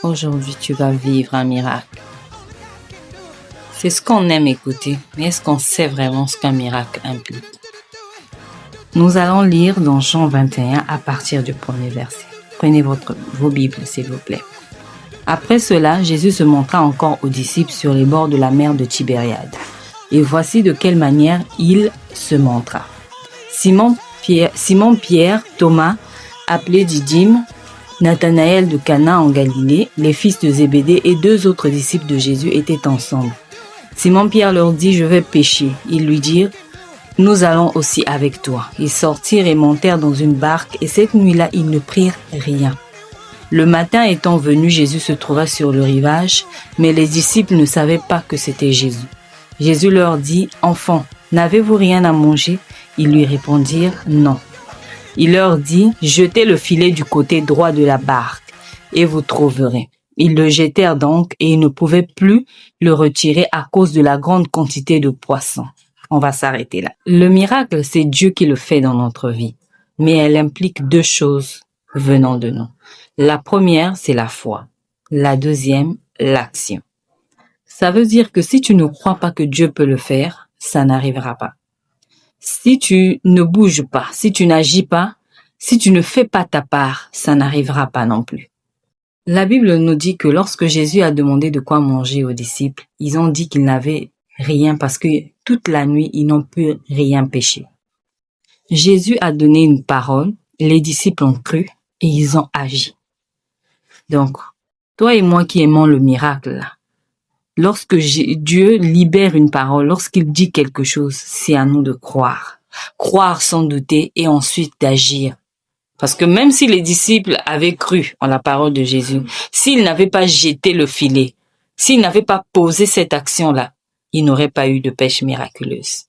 Aujourd'hui, tu vas vivre un miracle. C'est ce qu'on aime écouter, mais est-ce qu'on sait vraiment ce qu'un miracle implique? Nous allons lire dans Jean 21 à partir du premier verset. Prenez vos Bibles, s'il vous plaît. Après cela, Jésus se montra encore aux disciples sur les bords de la mer de Tibériade. Et voici de quelle manière il se montra. Simon Pierre, Thomas, appelé Didyme, Nathanaël de Cana en Galilée, les fils de Zébédée et 2 autres disciples de Jésus étaient ensemble. Simon Pierre leur dit, je vais pêcher. Ils lui dirent, nous allons aussi avec toi. Ils sortirent et montèrent dans une barque et cette nuit-là, ils ne prirent rien. Le matin étant venu, Jésus se trouva sur le rivage, mais les disciples ne savaient pas que c'était Jésus. Jésus leur dit, enfants, n'avez-vous rien à manger? Ils lui répondirent, non. Il leur dit, jetez le filet du côté droit de la barque et vous trouverez. Ils le jetèrent donc et ils ne pouvaient plus le retirer à cause de la grande quantité de poissons. On va s'arrêter là. Le miracle, c'est Dieu qui le fait dans notre vie, mais elle implique 2 choses venant de nous. La première, c'est la foi. La deuxième, l'action. Ça veut dire que si tu ne crois pas que Dieu peut le faire, ça n'arrivera pas. Si tu ne bouges pas, si tu n'agis pas, si tu ne fais pas ta part, ça n'arrivera pas non plus. La Bible nous dit que lorsque Jésus a demandé de quoi manger aux disciples, ils ont dit qu'ils n'avaient rien parce que toute la nuit, ils n'ont pu rien pêcher. Jésus a donné une parole, les disciples ont cru et ils ont agi. Donc, toi et moi qui aimons le miracle, là, lorsque Dieu libère une parole, lorsqu'il dit quelque chose, c'est à nous de croire. Croire sans douter et ensuite d'agir. Parce que même si les disciples avaient cru en la parole de Jésus, s'ils n'avaient pas jeté le filet, s'ils n'avaient pas posé cette action-là, ils n'auraient pas eu de pêche miraculeuse.